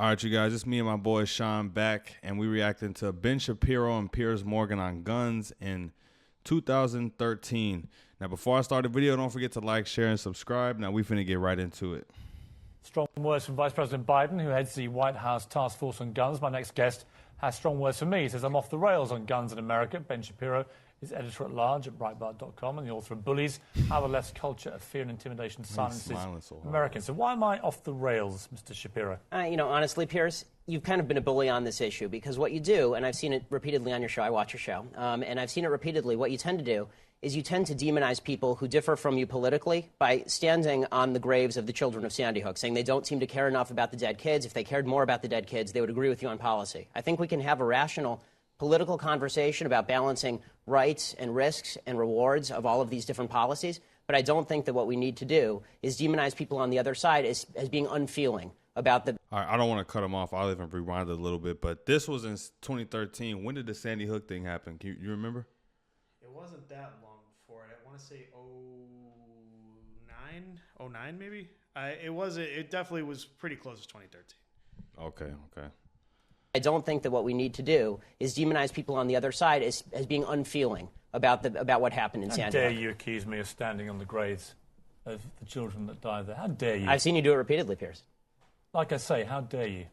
All right, you guys, it's me and my boy Sean back, and we reacting to Ben Shapiro and Piers Morgan on guns in 2013. Now, before I start the video, don't forget to like, share, and subscribe. Now, we finna get right into it. Strong words from Vice President Biden, who heads the White House Task Force on Guns. My next guest has strong words for me. He says, I'm off the rails on guns in America. Ben Shapiro is editor-at-large at Breitbart.com and the author of Bullies, How the Left's Culture of Fear and Intimidation Silences Americans. So why am I off the rails, Mr. Shapiro? Honestly, Piers, you've kind of been a bully on this issue because what you do, and I've seen it repeatedly on your show, I watch your show, and I've seen it repeatedly, what you tend to do is you tend to demonize people who differ from you politically by standing on the graves of the children of Sandy Hook, saying they don't seem to care enough about the dead kids. If they cared more about the dead kids, they would agree with you on policy. I think we can have a rational political conversation about balancing rights and risks and rewards of all of these different policies, but I don't think that what we need to do is demonize people on the other side as being unfeeling about the... All right, I don't want to cut him off. I'll even rewind it a little bit, but this was in 2013. When did the Sandy Hook thing happen? You remember? It wasn't that long before it. I want to say 09 maybe? It definitely was pretty close to 2013. Okay. I don't think that what we need to do is demonize people on the other side as being unfeeling about what happened in Sandy Hook. How dare you accuse me of standing on the graves of the children that died there? How dare you? I've seen you do it repeatedly, Piers. Like I say, how dare you?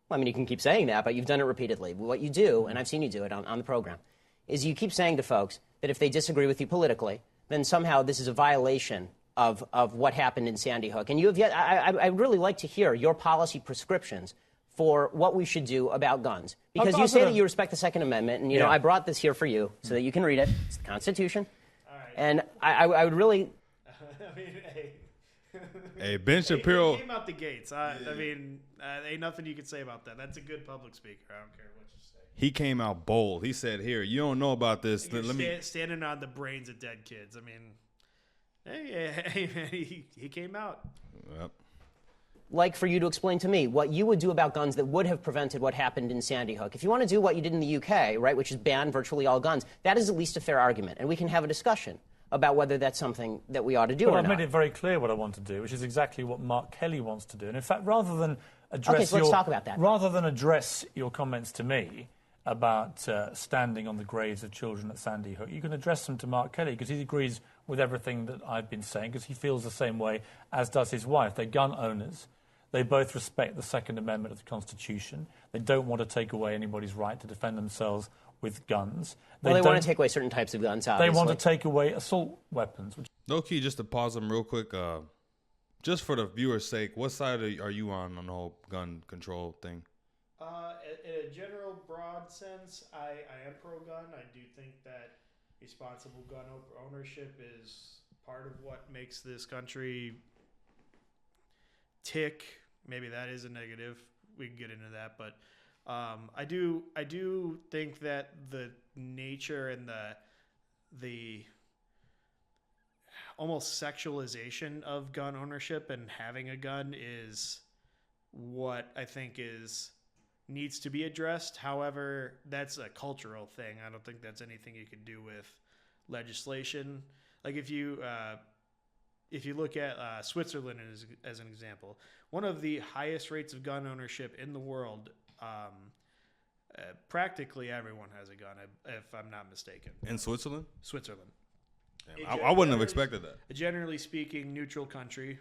Well, I mean, you can keep saying that, but you've done it repeatedly. What you do, and I've seen you do it on the program, is you keep saying to folks that if they disagree with you politically, then somehow this is a violation of what happened in Sandy Hook. And you have yet, I'd really like to hear your policy prescriptions for what we should do about guns. Because you say that you respect the Second Amendment, and, you know, I brought this here for you so that you can read it. It's the Constitution. All right. And I would really... I mean, Hey, Ben Shapiro... He came out the gates. Ain't nothing you can say about that. That's a good public speaker. I don't care what you say. He came out bold. He said, here, you don't know about this. Standing on the brains of dead kids. I mean, he came out. Yep. Like for you to explain to me what you would do about guns that would have prevented what happened in Sandy Hook. If you want to do what you did in the UK, right, which is ban virtually all guns, that is at least a fair argument, and we can have a discussion about whether that's something that we ought to do or not. I've made it very clear what I want to do, which is exactly what Mark Kelly wants to do. And in fact, rather than address let's talk about that. Rather than address your comments to me about standing on the graves of children at Sandy Hook, you can address them to Mark Kelly because he agrees with everything that I've been saying because he feels the same way, as does his wife. They're gun owners. They both respect the Second Amendment of the Constitution. They don't want to take away anybody's right to defend themselves with guns. They want to take away certain types of guns, obviously. They want to take away assault weapons. No key, just to pause them real quick, just for the viewer's sake, what side are you on the whole gun control thing? In a general broad sense, I am pro-gun. I do think that responsible gun ownership is part of what makes this country tick. Maybe that is a negative. We can get into that, but I do think that the nature and the almost sexualization of gun ownership and having a gun is what I think needs to be addressed. However, that's a cultural thing. I don't think that's anything you can do with legislation. Like if you look at Switzerland as an example, one of the highest rates of gun ownership in the world, practically everyone has a gun, if I'm not mistaken. In Switzerland? Switzerland. Damn, I wouldn't have expected that. Generally speaking, neutral country,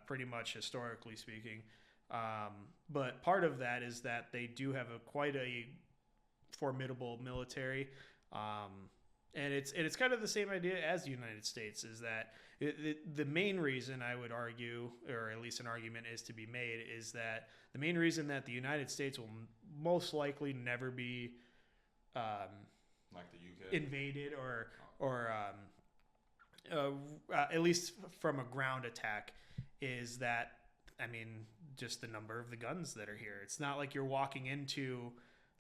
pretty much historically speaking. But part of that is that they do have quite a formidable military. And it's kind of the same idea as the United States, is that the main reason I would argue, or at least an argument is to be made, is that the main reason that the United States will most likely never be like the UK invaded or at least from a ground attack is that, I mean, just the number of the guns that are here. It's not like you're walking into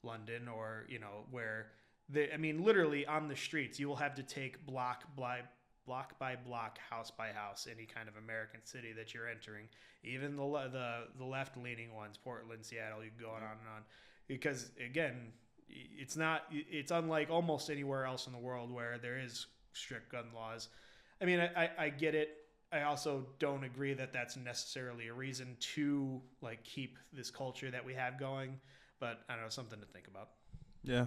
London or, where... literally on the streets, you will have to take block by block, house by house, any kind of American city that you're entering. Even the left-leaning ones, Portland, Seattle, you can go on and on. Because, again, it's unlike almost anywhere else in the world where there is strict gun laws. I mean, I get it. I also don't agree that that's necessarily a reason to like keep this culture that we have going. But I don't know, something to think about. Yeah,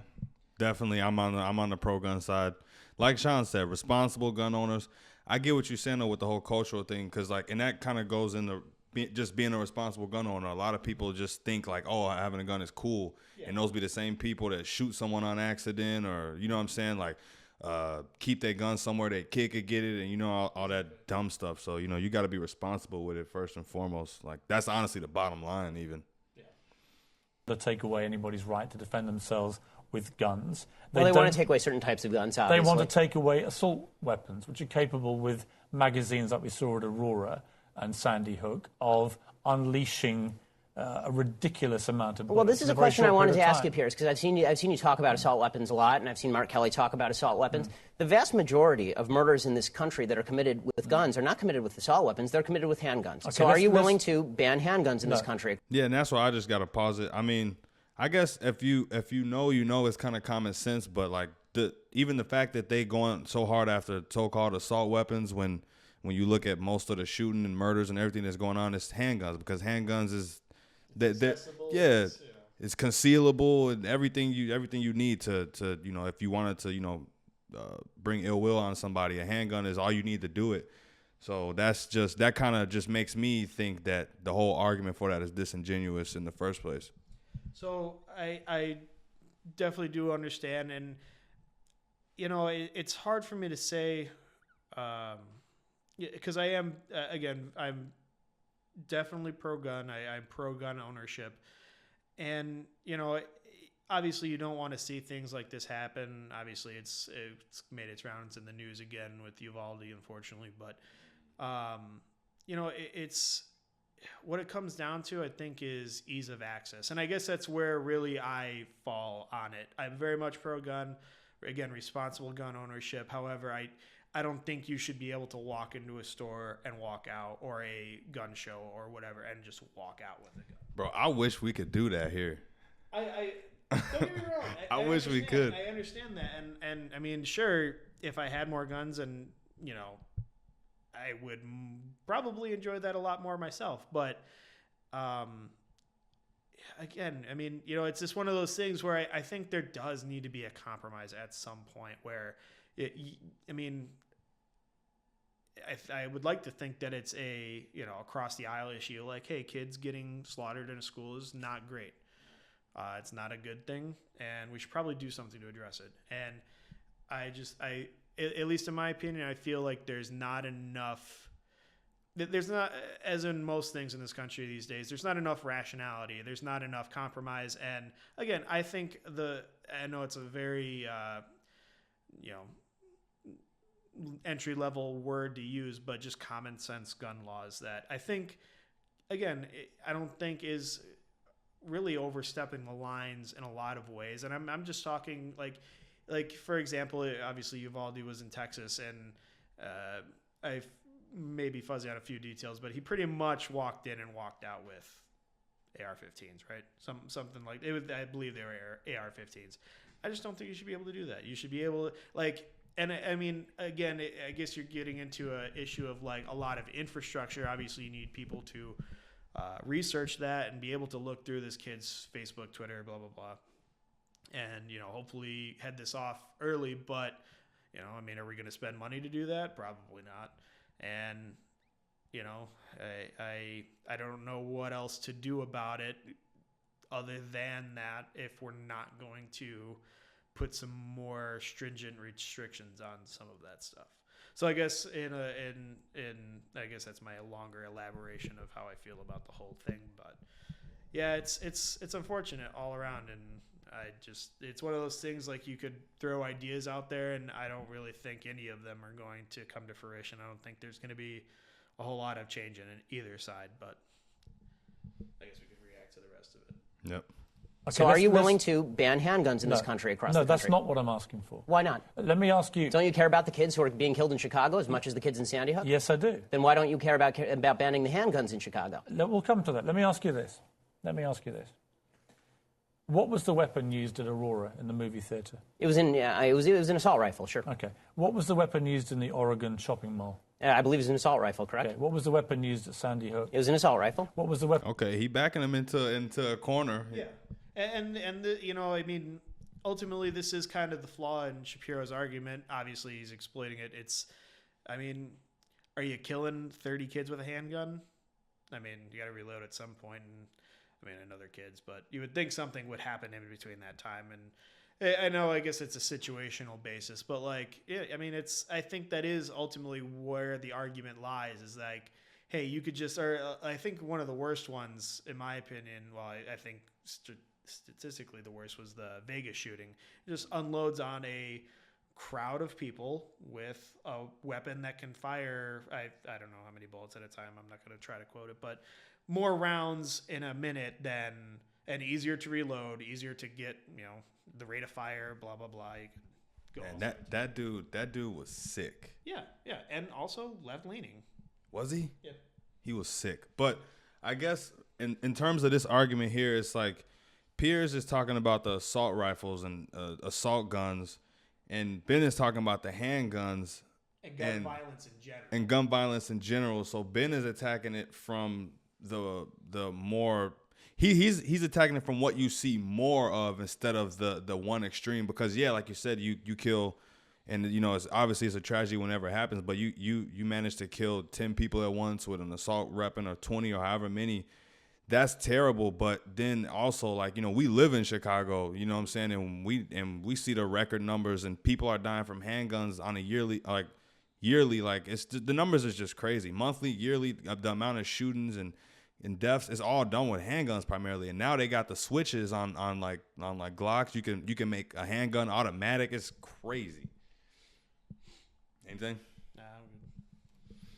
definitely. I'm on the pro gun side. Like Sean said, responsible gun owners. I get what you're saying though with the whole cultural thing, because like, and that kind of goes into just being a responsible gun owner. A lot of people just think like, oh, having a gun is cool, and those be the same people that shoot someone on accident, or you know what I'm saying, like keep their gun somewhere that kid could get it, and you know all that dumb stuff. So you know you got to be responsible with it first and foremost. Like that's honestly the bottom line, even. To take away anybody's right to defend themselves with guns. Well, they want to take away certain types of guns, obviously. They want to take away assault weapons, which are capable with magazines like we saw at Aurora and Sandy Hook of unleashing a ridiculous amount of bullets. Well, this is a question I wanted to ask you, Piers, because I've seen you talk about assault weapons a lot, and I've seen Mark Kelly talk about assault weapons. The vast majority of murders in this country that are committed with guns are not committed with assault weapons; they're committed with handguns. Okay, so, are you willing to ban handguns in this country? Yeah, and that's why I just got to pause it. I mean, I guess if you know, you know, it's kind of common sense, but like even the fact that they going so hard after so-called assault weapons when you look at most of the shooting and murders and everything that's going on, it's handguns, because handguns is it's concealable and everything you need to you know, if you wanted to, you know, bring ill will on somebody, a handgun is all you need to do it. So that kind of just makes me think that the whole argument for that is disingenuous in the first place. So I definitely do understand, and you know it's hard for me to say because I am again I'm definitely pro-gun. I'm pro-gun ownership. And, you know, obviously you don't want to see things like this happen. Obviously it's made its rounds in the news again with Uvalde, unfortunately. But, you know, it's what it comes down to, I think, is ease of access. And I guess that's where really I fall on it. I'm very much pro-gun. Again, responsible gun ownership. However, I don't think you should be able to walk into a store and walk out, or a gun show or whatever, and just walk out with a gun. Bro, I wish we could do that here. I don't get me wrong. I wish we could. I understand that, and I mean, sure, if I had more guns, and you know, I would probably enjoy that a lot more myself. But again, I mean, you know, it's just one of those things where I think there does need to be a compromise at some point where. I mean, I would like to think that it's a, you know, across the aisle issue. Like, hey, kids getting slaughtered in a school is not great. It's not a good thing, and we should probably do something to address it. And at least in my opinion, I feel like there's not enough. There's not, as in most things in this country these days, there's not enough rationality. There's not enough compromise. And again, I think I know it's a very, you know, entry-level word to use, but just common sense gun laws that I think, again, I don't think is really overstepping the lines in a lot of ways. And I'm just talking like for example, obviously Uvalde was in Texas, and I may be fuzzy on a few details, but he pretty much walked in and walked out with AR-15s, right? Something like it. I believe they were AR-15s. I just don't think you should be able to do that. You should be able to, like, and I mean, again, I guess you're getting into an issue of like a lot of infrastructure. Obviously, you need people to research that and be able to look through this kid's Facebook, Twitter, blah, blah, blah. And, you know, hopefully head this off early. But, you know, I mean, are we going to spend money to do that? Probably not. And, you know, I don't know what else to do about it other than that if we're not going to put some more stringent restrictions on some of that stuff. So I guess I guess that's my longer elaboration of how I feel about the whole thing. But yeah, it's unfortunate all around, and it's one of those things, like, you could throw ideas out there, and I don't really think any of them are going to come to fruition. I don't think there's going to be a whole lot of change in either side, but I guess we could react to the rest of it. Yep. Okay, so are you willing to ban handguns in this country across the country? No, that's not what I'm asking for. Why not? Let me ask you. Don't you care about the kids who are being killed in Chicago as much as the kids in Sandy Hook? Yes, I do. Then why don't you care about banning the handguns in Chicago? We'll come to that. Let me ask you this. What was the weapon used at Aurora in the movie theater? It was an assault rifle, sure. Okay. What was the weapon used in the Oregon shopping mall? I believe it was an assault rifle, correct? Okay. What was the weapon used at Sandy Hook? It was an assault rifle. What was the weapon? Okay, he backing him into a corner. Yeah, and you know, I mean, ultimately, this is kind of the flaw in Shapiro's argument. Obviously, he's exploiting it. I mean, are you killing 30 kids with a handgun? I mean, you got to reload at some point, and and other kids, but you would think something would happen in between that time. And I know, I guess it's a situational basis, but like, yeah, I mean, I think that is ultimately where the argument lies, is like, hey, you could just, or I think one of the worst ones, in my opinion, well, I think statistically the worst was the Vegas shooting. It just unloads on a crowd of people with a weapon that can fire, I don't know how many bullets at a time, I'm not going to try to quote it, but more rounds in a minute and easier to reload, easier to get, the rate of fire, blah, blah, blah. You could go. And that dude was sick. Yeah, and also left-leaning. Was he? Yeah. He was sick. But I guess in terms of this argument here, it's like Piers is talking about the assault rifles and assault guns, and Ben is talking about the handguns. And gun violence in general. And gun violence in general. So Ben is attacking it from the more he's attacking it from what you see more of instead of the one extreme, because yeah, like you said, you kill, and it's obviously it's a tragedy whenever it happens, but you manage to kill 10 people at once with an assault weapon, or 20 or however many. That's terrible. But then also, like, we live in Chicago, you know what I'm saying, and we see the record numbers, and people are dying from handguns on a yearly, like it's the numbers is just crazy. Monthly, yearly, the amount of shootings and deaths is all done with handguns primarily. And now they got the switches on Glocks. You can make a handgun automatic. It's crazy. Anything?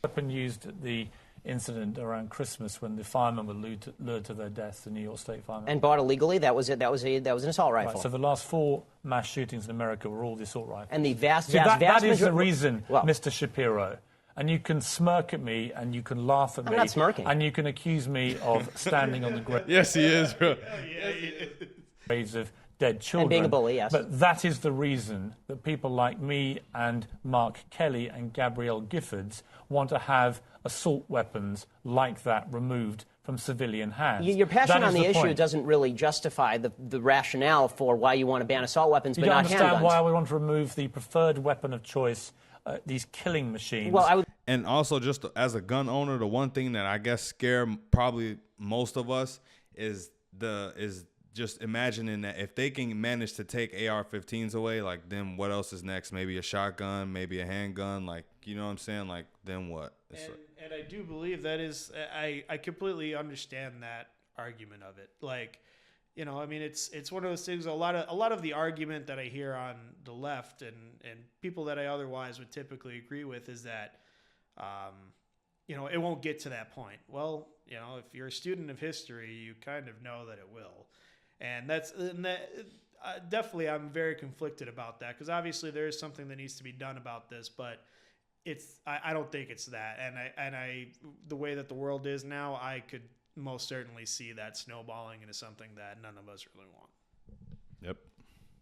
Weapon used at the incident around Christmas when the firemen were lured to their deaths, the New York State firemen. And bought illegally. That was it. That was an assault rifle. Right, so the last 4 mass shootings in America were all the assault rifles. And the vast that is the reason, Mr. Shapiro. And you can smirk at me, and you can laugh at me. I'm not smirking. And you can accuse me of standing on the Yes, he is, bro. graves of dead children. And being a bully, yes. But that is the reason that people like me and Mark Kelly and Gabrielle Giffords want to have assault weapons like that removed from civilian hands. Your passion on the issue point. doesn't really justify the rationale for why you want to ban assault weapons, you but not handguns. You don't understand why we want to remove the preferred weapon of choice, these killing machines. Well, And also, just as a gun owner, the one thing that I guess scare probably most of us is just imagining that if they can manage to take AR-15s away, like, then what else is next? Maybe a shotgun, maybe a handgun, like, you know what I'm saying? Like, then what? And I do believe that is, I completely understand that argument of it. Like, it's one of those things. A lot of the argument that I hear on the left and people that I otherwise would typically agree with is that, it won't get to that point. Well, if you're a student of history, you kind of know that it will. And definitely I'm very conflicted about that, because obviously there is something that needs to be done about this, but I don't think it's that. And I the way that the world is now, I could most certainly see that snowballing into something that none of us really want. Yep.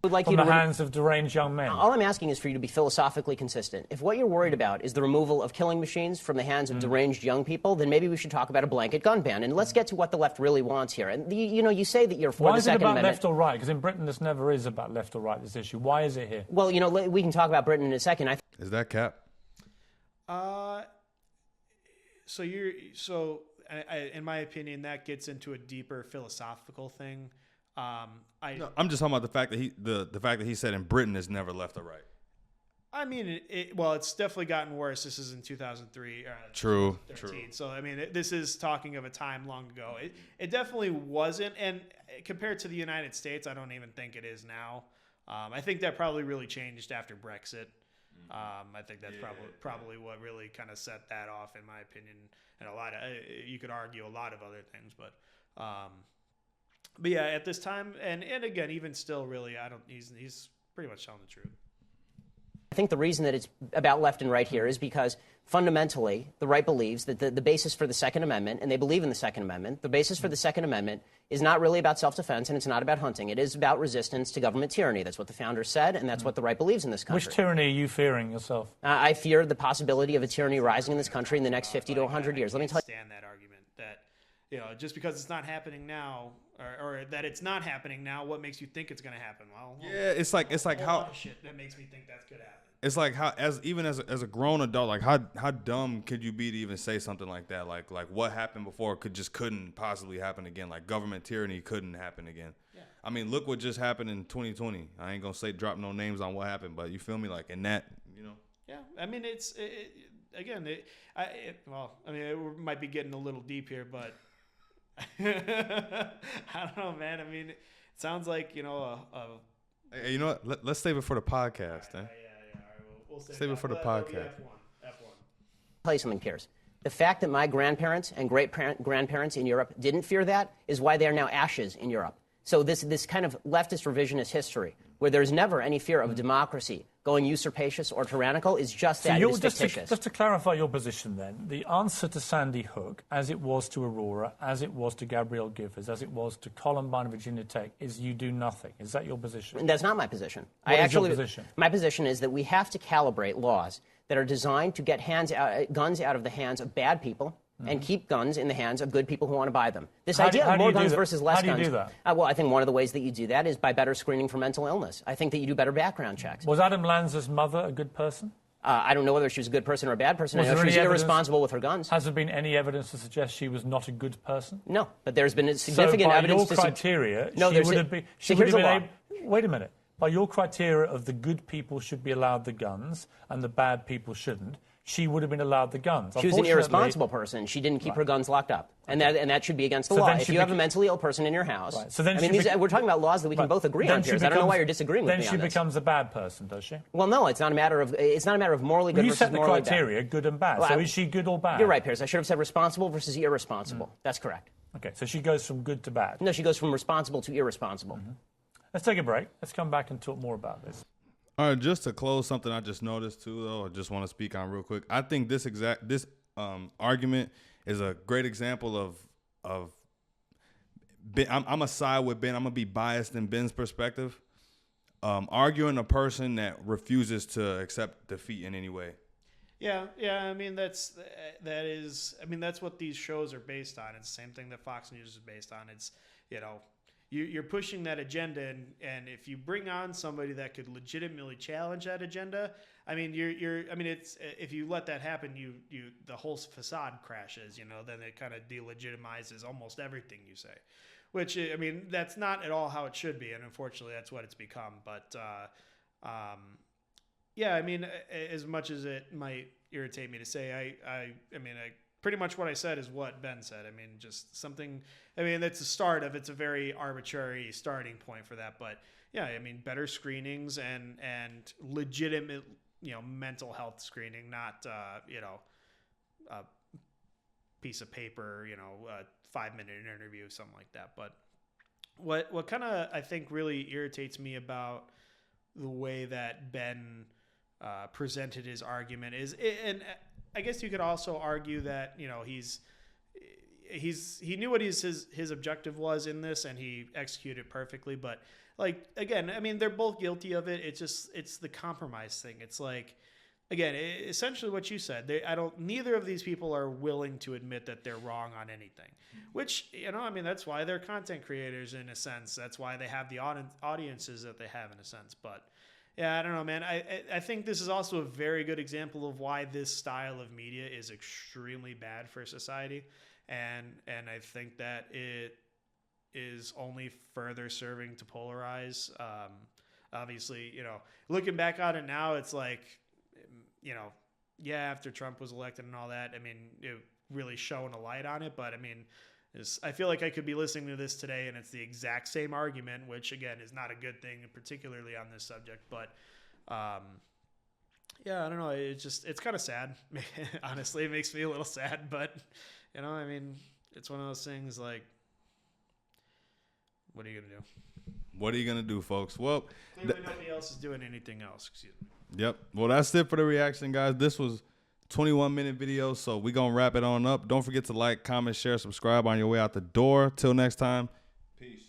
would like From you to the hands of deranged young men. All I'm asking is for you to be philosophically consistent. If what you're worried about is the removal of killing machines from the hands of deranged young people, then maybe we should talk about a blanket gun ban. And let's get to what the left really wants here. And you say that you're for the Second Amendment. Why is it about left or right? Because in Britain this never is about left or right, this issue. Why is it here? Well, we can talk about Britain in a second. Is that Cap? In my opinion, that gets into a deeper philosophical thing. I'm just talking about the fact that he said in Britain is never left or right. I mean, it's definitely gotten worse. This is in 2003. True. 2013. So, I mean, this is talking of a time long ago. It definitely wasn't. And compared to the United States, I don't even think it is now. I think that probably really changed after Brexit. I think that's probably what really kind of set that off, in my opinion. And you could argue a lot of other things, but yeah, at this time, and again, even still, really, he's pretty much telling the truth. I think the reason that it's about left and right here is because fundamentally the right believes that the basis for the Second Amendment, and they believe in the Second Amendment, the basis for the Second Amendment is not really about self-defense and it's not about hunting. It is about resistance to government tyranny. That's what the founders said, and that's what the right believes in this country. Which tyranny are you fearing yourself? I fear the possibility of a tyranny rising in this country in the next 50 to 100 years. Let me tell you. Stand that argument that, just because it's not happening now, or that it's not happening now, what makes you think it's going to happen? Well, yeah, it's like how shit that makes me think that's going to happen. It's like how as a grown adult, like how dumb could you be to even say something like that? Like what happened before couldn't possibly happen again. Like government tyranny couldn't happen again. Yeah. I mean, look what just happened in 2020. I ain't gonna drop no names on what happened, but you feel me? Like in that, Yeah, I mean it might be getting a little deep here, but I don't know, man. I mean, it sounds like Hey, you know what? Let's save it for the podcast, yeah. We'll save it for the podcast. F1. Tell you something, Piers. The fact that my grandparents and great-grandparents in Europe didn't fear that is why they are now ashes in Europe. So this kind of leftist revisionist history, where there's never any fear of democracy going usurpacious or tyrannical, is just that. It is fictitious. Just to clarify your position then, the answer to Sandy Hook, as it was to Aurora, as it was to Gabrielle Giffords, as it was to Columbine and Virginia Tech, is you do nothing. Is that your position? That's not my position. What is your position? My position is that we have to calibrate laws that are designed to get guns out of the hands of bad people and keep guns in the hands of good people who want to buy them. This idea of more guns versus less guns. How do you do that? Well, I think one of the ways that you do that is by better screening for mental illness. I think that you do better background checks. Was Adam Lanza's mother a good person? I don't know whether she was a good person or a bad person. I know she was irresponsible with her guns. Has there been any evidence to suggest she was not a good person? No, but there's been significant evidence to suggest. By your criteria, no, she would have been... Here's a law. Wait a minute. By your criteria of the good people should be allowed the guns and the bad people shouldn't, she would have been allowed the guns. She was an irresponsible person. She didn't keep her guns locked up. And that should be against the law. If you have a mentally ill person in your house... Right. So then we're talking about laws that we can both agree on, Piers. I don't know why you're disagreeing with me on this. Then she becomes a bad person, does she? Well, no, it's not a matter of morally good versus morally bad. You set the criteria, good and bad. So is she good or bad? You're right, Piers. I should have said responsible versus irresponsible. That's correct. Okay, so she goes from good to bad. No, she goes from responsible to irresponsible. Let's take a break. Let's come back and talk more about this. All right, just to close something I just noticed too, though, I just want to speak on real quick. I think this argument is a great example of Ben. I'm gonna side with Ben. I'm gonna be biased in Ben's perspective. Arguing a person that refuses to accept defeat in any way. Yeah. I mean that's what these shows are based on. It's the same thing that Fox News is based on. It's You're pushing that agenda, and if you bring on somebody that could legitimately challenge that agenda, I mean, it's if you let that happen, the whole facade crashes. Then it kind of delegitimizes almost everything you say, which I mean, that's not at all how it should be, and unfortunately, that's what it's become. But yeah, I mean, as much as it might irritate me to say, I pretty much what I said is what Ben said. I mean, just something. I mean, that's the start of. It's a very arbitrary starting point for that. But yeah, I mean, better screenings and legitimate, mental health screening, not a piece of paper, a 5-minute interview, something like that. But what kind of I think really irritates me about the way that Ben presented his argument is, and I guess you could also argue that he knew what his objective was in this, and he executed perfectly. But like again, I mean, they're both guilty of it. It's the compromise thing. It's like again, essentially what you said. Neither of these people are willing to admit that they're wrong on anything. Which I mean, that's why they're content creators in a sense. That's why they have the audiences that they have in a sense. But yeah, I don't know, man. I think this is also a very good example of why this style of media is extremely bad for society, and I think that it is only further serving to polarize. Obviously, looking back on it now, it's like, yeah, after Trump was elected and all that, I mean, it really shone a light on it. But I mean, I feel like I could be listening to this today and it's the exact same argument, which again is not a good thing, particularly on this subject. But yeah, I don't know. It's kind of sad. Honestly, it makes me a little sad. But I mean, it's one of those things like, what are you gonna do? What are you going to do, folks? Well, Clearly nobody else is doing anything else. Excuse me. yep. Well, that's it for the reaction, guys. This was 21-minute video, so we're going to wrap it on up. Don't forget to like, comment, share, subscribe on your way out the door. Till next time, peace.